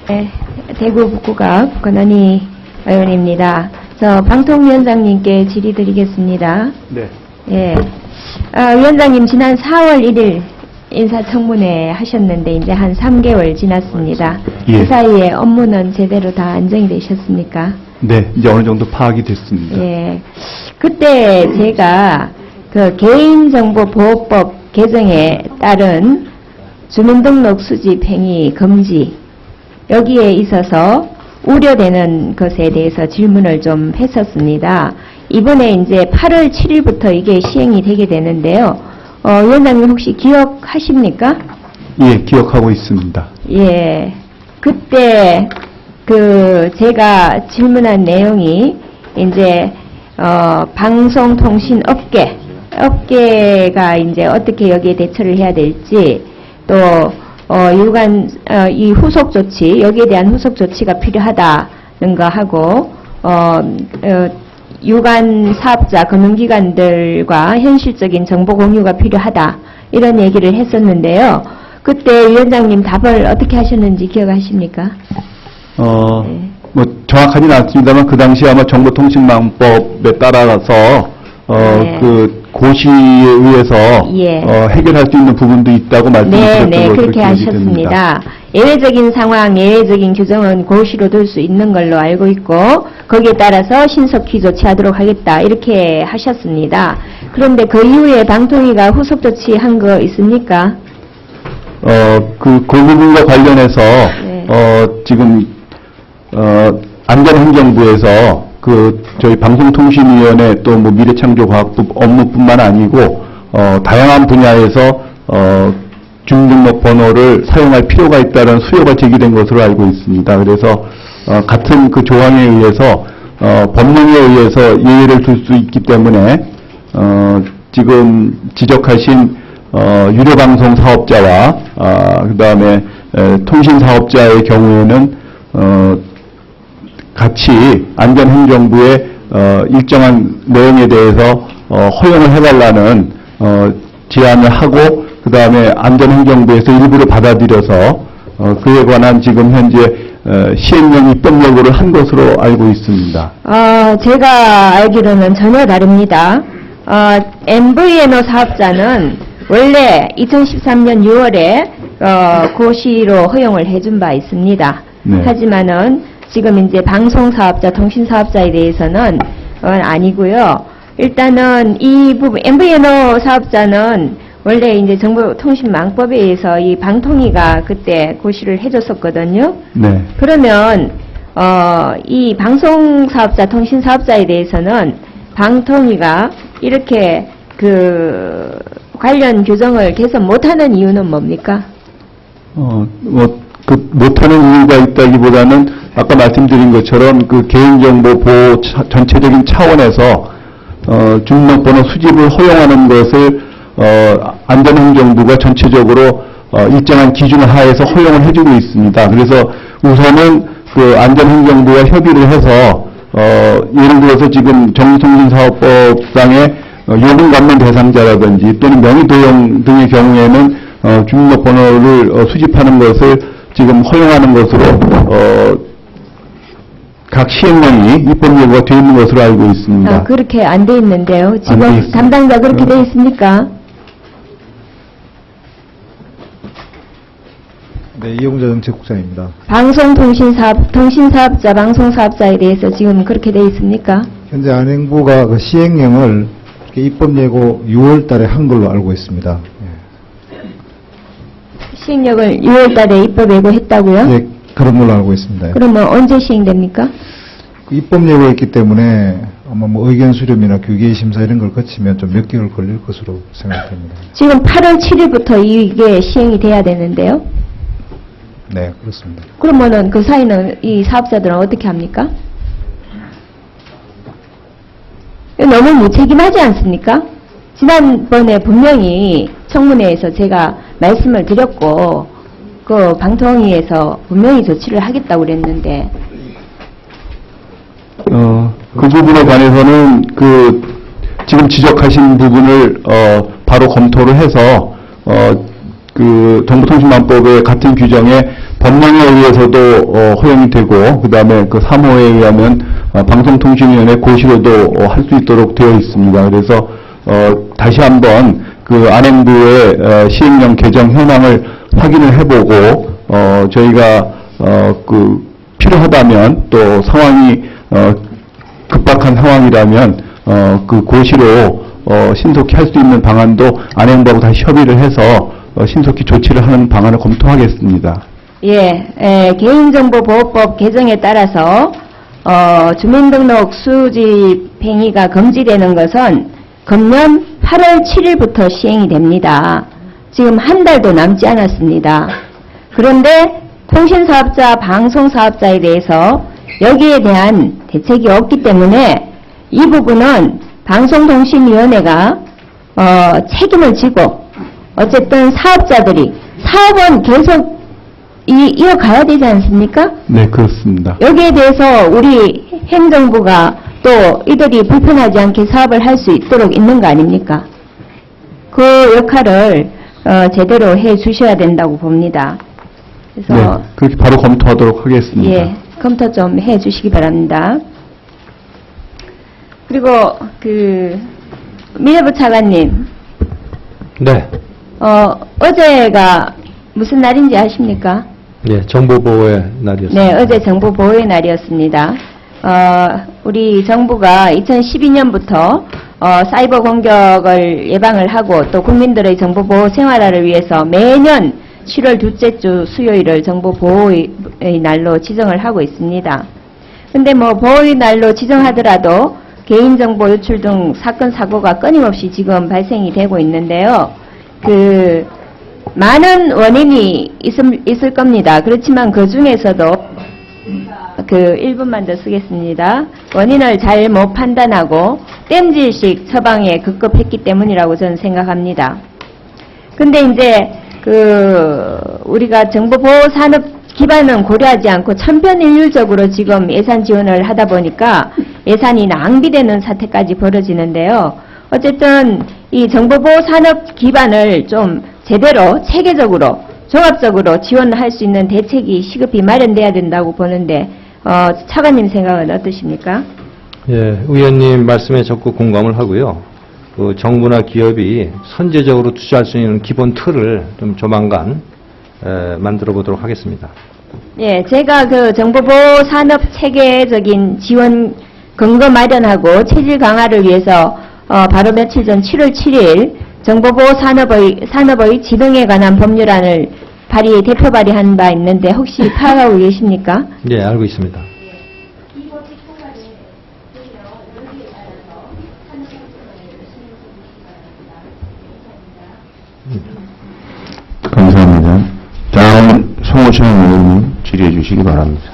네, 대구 북구갑 권한희 의원입니다. 저 방통위원장님께 질의드리겠습니다. 네. 예. 위원장님 지난 4월 1일 인사청문회 하셨는데 이제 한 3개월 지났습니다. 예. 그 사이에 업무는 제대로 다 안정이 되셨습니까? 네, 이제 어느 정도 파악이 됐습니다. 예. 그때 제가 그 개인정보보호법 개정에 따른 주민등록 수집 행위 금지 여기에 있어서 우려되는 것에 대해서 질문을 좀 했었습니다. 이번에 이제 8월 7일부터 이게 시행이 되게 되는데요. 위원장님 혹시 기억하십니까? 예, 기억하고 있습니다. 예. 그때 제가 질문한 내용이 이제 방송통신 업계가 이제 어떻게 여기에 대처를 해야 될지 또 이 후속 조치 여기에 대한 후속 조치가 필요하다는 거 하고 유관 사업자 금융기관들과 현실적인 정보 공유가 필요하다 이런 얘기를 했었는데요. 그때 위원장님 답을 어떻게 하셨는지 기억하십니까? 네. 뭐 정확하지는 않습니다만 그 당시 아마 정보통신망법에 따라서 네. 그 고시에 의해서 예. 해결할 수 있는 부분도 있다고 말씀드렸던 네, 것으로 그렇게 기억이 하셨습니다. 됩니다. 예외적인 상황, 예외적인 규정은 고시로 둘 수 있는 걸로 알고 있고 거기에 따라서 신속히 조치하도록 하겠다 이렇게 하셨습니다. 그런데 그 이후에 방통위가 후속 조치한 거 있습니까? 그 부분과 관련해서 네. 지금 안전행정부에서 저희 방송통신위원회 또 뭐 미래창조과학부 업무뿐만 아니고 다양한 분야에서 주민등록 번호를 사용할 필요가 있다는 수요가 제기된 것으로 알고 있습니다. 그래서 같은 그 조항에 의해서 법령에 의해서 예외를 둘 수 있기 때문에 지금 지적하신 유료방송 사업자와 그다음에 통신 사업자의 경우에는 같이 안전행정부의 일정한 내용에 대해서 허용을 해달라는 제안을 하고 그 다음에 안전행정부에서 일부를 받아들여서 그에 관한 지금 현재 시행령 입법 여부를 한 것으로 알고 있습니다. 제가 알기로는 전혀 다릅니다. MVNO 사업자는 원래 2013년 6월에 고시로 허용을 해준 바 있습니다. 네. 하지만은 지금 이제 방송사업자, 통신사업자에 대해서는 아니고요. 일단은 이 부분 MVNO 사업자는 원래 이제 정보통신망법에 의해서 이 방통위가 그때 고시를 해줬었거든요. 네. 그러면 이 방송사업자, 통신사업자에 대해서는 방통위가 이렇게 관련 규정을 개선 못하는 이유는 뭡니까? 못하는 이유가 있다기보다는 아까 말씀드린 것처럼 그 개인정보 보호 전체적인 차원에서 주민등록번호 수집을 허용하는 것을 안전행정부가 전체적으로 일정한 기준 하에서 허용을 해주고 있습니다. 그래서 우선은 그 안전행정부와 협의를 해서 예를 들어서 지금 정보통신사업법상의 요금 감면 대상자라든지 또는 명의도용 등의 경우에는 주민등록번호를 수집하는 것을 지금 허용하는 것으로 각 시행령이 입법 예고가 되어 있는 것으로 알고 있습니다. 그렇게 안 돼 있는데요. 돼 지금 있습니다. 담당자 그렇게 돼 있습니까? 네, 이용자 정책국장입니다. 통신사업자, 방송사업자에 대해서 지금 그렇게 돼 있습니까? 현재 안행부가 그 시행령을 입법 예고 6월 달에 한 걸로 알고 있습니다. 시행령을 6월 달에 입법 예고했다고요? 네, 그런 걸로 알고 있습니다. 그러면 언제 시행됩니까? 그 입법 예고했기 때문에 아마 뭐 의견 수렴이나 규계 심사 이런 걸 거치면 좀 몇 개월 걸릴 것으로 생각됩니다. 지금 8월 7일부터 이게 시행이 돼야 되는데요? 네, 그렇습니다. 그러면은 그 사이는 이 사업자들은 어떻게 합니까? 너무 무책임하지 않습니까? 지난번에 분명히 청문회에서 제가 말씀을 드렸고 그 방통위에서 분명히 조치를 하겠다고 그랬는데 그 부분에 관해서는 지금 지적하신 부분을 바로 검토를 해서 그 정보통신망법의 같은 규정에 법령에 의해서도 허용이 되고, 그 다음에 그 3호에 의하면 방송통신위원회 고시로도 할 수 있도록 되어 있습니다. 그래서 다시 한번 그 안행부의 시행령 개정 현황을 확인을 해보고 저희가 그 필요하다면 또 상황이 급박한 상황이라면 그 고시로 신속히 할 수 있는 방안도 안행부하고 다시 협의를 해서 신속히 조치를 하는 방안을 검토하겠습니다. 예, 개인정보보호법 개정에 따라서 주민등록 수집 행위가 금지되는 것은 금년 8월 7일부터 시행이 됩니다. 지금 한 달도 남지 않았습니다. 그런데 통신사업자, 방송사업자에 대해서 여기에 대한 대책이 없기 때문에 이 부분은 방송통신위원회가 책임을 지고 어쨌든 사업자들이 사업은 계속 이어가야 되지 않습니까? 네, 그렇습니다. 여기에 대해서 우리 행정부가 또 이들이 불편하지 않게 사업을 할 수 있도록 있는 거 아닙니까? 그 역할을 제대로 해 주셔야 된다고 봅니다. 그래서 네, 그렇게 바로 검토하도록 하겠습니다. 예, 검토 좀 해 주시기 바랍니다. 그리고 미래부 차관님, 네. 어제가 무슨 날인지 아십니까? 예, 정보보호의 날이었습니다. 네, 어제 정보보호의 날이었습니다. 우리 정부가 2012년부터 사이버 공격을 예방을 하고 또 국민들의 정보보호 생활화를 위해서 매년 7월 둘째 주 수요일을 정보보호의 날로 지정을 하고 있습니다. 근데 뭐 보호의 날로 지정하더라도 개인정보 유출 등 사건, 사고가 끊임없이 지금 발생이 되고 있는데요. 많은 원인이 있을 겁니다. 그렇지만 그 중에서도 1분만 더 쓰겠습니다. 원인을 잘 못 판단하고 땜질식 처방에 급급했기 때문이라고 저는 생각합니다. 근데 이제 우리가 정보보호 산업 기반은 고려하지 않고 천편일률적으로 지금 예산 지원을 하다 보니까 예산이 낭비되는 사태까지 벌어지는데요. 어쨌든 이 정보보호 산업 기반을 좀 제대로 체계적으로 종합적으로 지원할 수 있는 대책이 시급히 마련돼야 된다고 보는데 차관님 생각은 어떠십니까? 예, 의원님 말씀에 적극 공감을 하고요. 정부나 기업이 선제적으로 투자할 수 있는 기본 틀을 좀 조만간 만들어 보도록 하겠습니다. 예, 제가 정보보호 산업 체계적인 지원 근거 마련하고 체질 강화를 위해서 바로 며칠 전 7월 7일 정보보호 산업의 지능에 관한 법률안을 대표 발의한 바 있는데 혹시 파악하고 계십니까? 예, 알고 있습니다. 감사합니다. 다음 송호천 의원님 질의해 주시기 바랍니다.